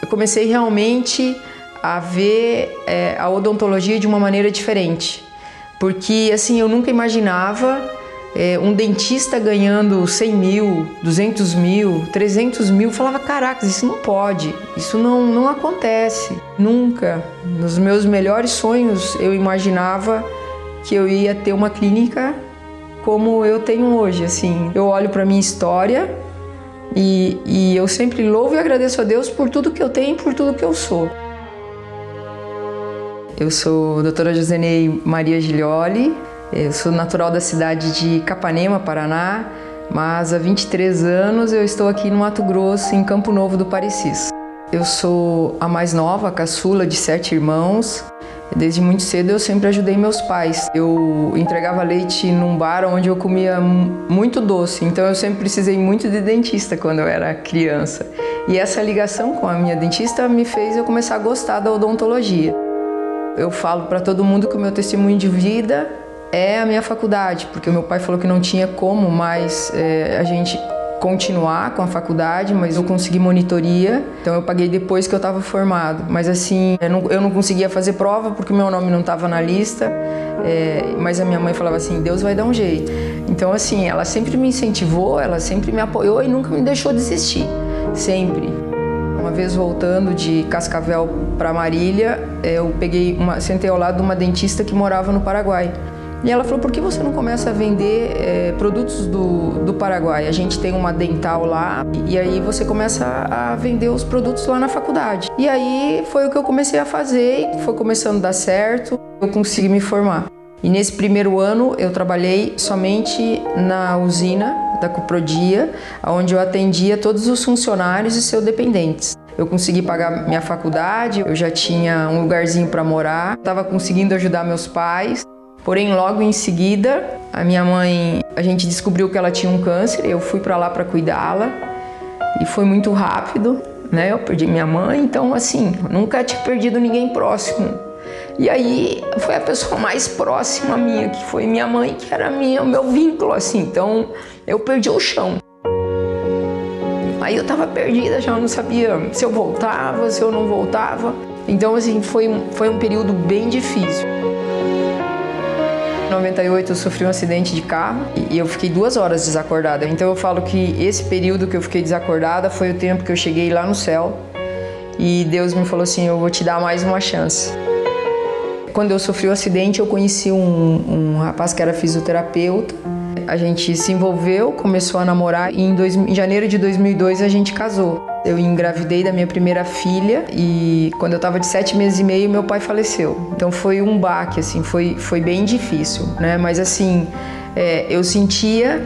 comecei realmente a ver a odontologia de uma maneira diferente, porque assim, eu nunca imaginava um dentista ganhando 100 mil, 200 mil, 300 mil. Eu falava, caraca, isso não pode, isso não acontece, nunca. Nos meus melhores sonhos eu imaginava que eu ia ter uma clínica como eu tenho hoje, assim. Eu olho para minha história e eu sempre louvo e agradeço a Deus por tudo que eu tenho e por tudo que eu sou. Eu sou a doutora Josenei Maria Giglioli, eu sou natural da cidade de Capanema, Paraná, mas há 23 anos eu estou aqui no Mato Grosso, em Campo Novo do Parecis. Eu sou a mais nova, a caçula de 7 irmãos. Desde muito cedo eu sempre ajudei meus pais. Eu entregava leite num bar onde eu comia muito doce, então eu sempre precisei muito de dentista quando eu era criança. E essa ligação com a minha dentista me fez eu começar a gostar da odontologia. Eu falo para todo mundo que o meu testemunho de vida é a minha faculdade, porque o meu pai falou que não tinha como mais a gente continuar com a faculdade, mas eu consegui monitoria, então eu paguei depois que eu estava formado. Mas assim, eu não conseguia fazer prova porque o meu nome não estava na lista, mas a minha mãe falava assim, Deus vai dar um jeito. Então assim, ela sempre me incentivou, ela sempre me apoiou e nunca me deixou desistir, sempre. Uma vez voltando de Cascavel para Marília, eu sentei ao lado de uma dentista que morava no Paraguai. E ela falou, por que você não começa a vender produtos do Paraguai? A gente tem uma dental lá e aí você começa a vender os produtos lá na faculdade. E aí foi o que eu comecei a fazer, foi começando a dar certo, eu consegui me formar. E nesse primeiro ano eu trabalhei somente na usina da Cuprodia, onde eu atendia todos os funcionários e seus dependentes. Eu consegui pagar minha faculdade, eu já tinha um lugarzinho para morar, estava conseguindo ajudar meus pais. Porém, logo em seguida, a minha mãe, a gente descobriu que ela tinha um câncer, eu fui para lá para cuidá-la e foi muito rápido, né? Eu perdi minha mãe, então assim, nunca tinha perdido ninguém próximo. E aí foi a pessoa mais próxima minha, que foi minha mãe, que era o meu vínculo, assim, então eu perdi o chão. Aí eu tava perdida, já não sabia se eu voltava, se eu não voltava. Então assim, foi um período bem difícil. Em 98 eu sofri um acidente de carro e eu fiquei 2 horas desacordada. Então eu falo que esse período que eu fiquei desacordada foi o tempo que eu cheguei lá no céu e Deus me falou assim, eu vou te dar mais uma chance. Quando eu sofri o acidente eu conheci um rapaz que era fisioterapeuta. A gente se envolveu, começou a namorar e em janeiro de 2002 a gente casou. Eu engravidei da minha primeira filha e quando eu estava de 7 meses e meio meu pai faleceu. Então foi um baque, assim, foi bem difícil, né? Mas assim, eu sentia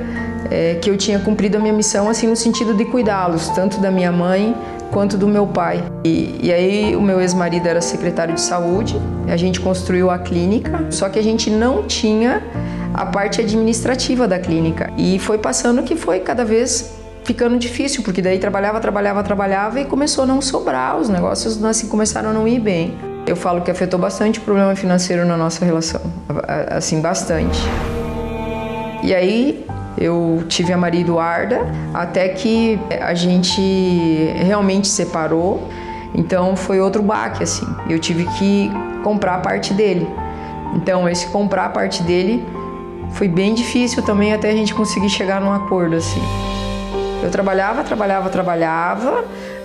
que eu tinha cumprido a minha missão, assim, no sentido de cuidá-los, tanto da minha mãe quanto do meu pai. E aí o meu ex-marido era secretário de saúde, a gente construiu a clínica, só que a gente não tinha a parte administrativa da clínica. E foi passando que foi cada vez ficando difícil, porque daí trabalhava e começou a não sobrar, os negócios assim começaram a não ir bem. Eu falo que afetou bastante o problema financeiro na nossa relação, assim, bastante. E aí eu tive a Maria Eduarda, até que a gente realmente separou, então foi outro baque, assim. Eu tive que comprar a parte dele. Então esse comprar a parte dele foi bem difícil também até a gente conseguir chegar num acordo, assim. Eu trabalhava,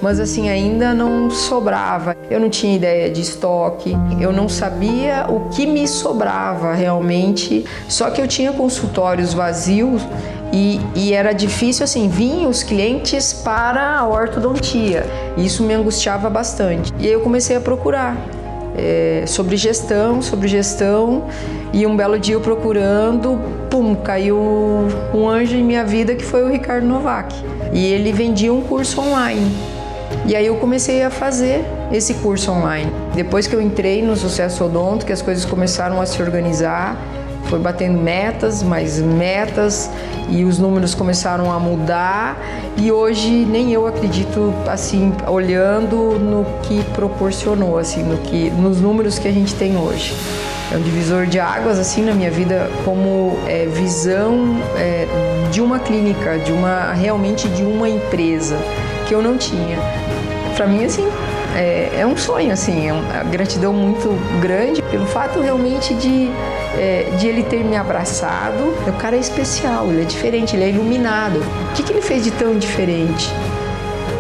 mas assim, ainda não sobrava. Eu não tinha ideia de estoque, eu não sabia o que me sobrava realmente. Só que eu tinha consultórios vazios e era difícil, assim, vinham os clientes para a ortodontia. Isso me angustiava bastante. E aí eu comecei a procurar sobre gestão, e um belo dia eu procurando, pum, caiu um anjo em minha vida que foi o Ricardo Novak. E ele vendia um curso online. E aí eu comecei a fazer esse curso online. Depois que eu entrei no Sucesso Odonto, que as coisas começaram a se organizar, foi batendo metas, mais metas, e os números começaram a mudar, e hoje nem eu acredito, assim, olhando no que proporcionou, assim, nos números que a gente tem hoje. É um divisor de águas, assim, na minha vida, como visão de uma clínica, realmente de uma empresa, que eu não tinha. Para mim, assim, é um sonho, assim, é uma gratidão muito grande pelo fato realmente de ele ter me abraçado. O cara é especial, ele é diferente, ele é iluminado. O que ele fez de tão diferente?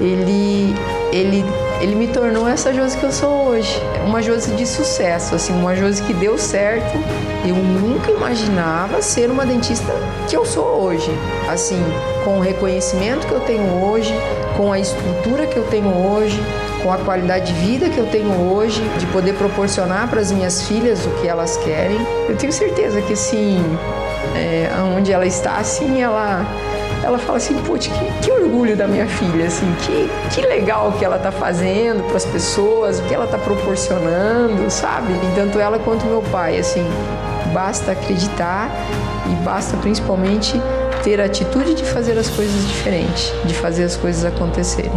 Ele me tornou essa Josi que eu sou hoje. Uma Josi de sucesso, assim, uma Josi que deu certo. Eu nunca imaginava ser uma dentista que eu sou hoje. Assim, com o reconhecimento que eu tenho hoje, com a estrutura que eu tenho hoje, com a qualidade de vida que eu tenho hoje, de poder proporcionar para as minhas filhas o que elas querem. Eu tenho certeza que, assim, onde ela está, assim, ela fala assim, putz, que orgulho da minha filha, assim, que legal o que ela está fazendo para as pessoas, o que ela está proporcionando, sabe? E tanto ela quanto meu pai, assim, basta acreditar e basta principalmente ter a atitude de fazer as coisas diferentes, de fazer as coisas acontecerem.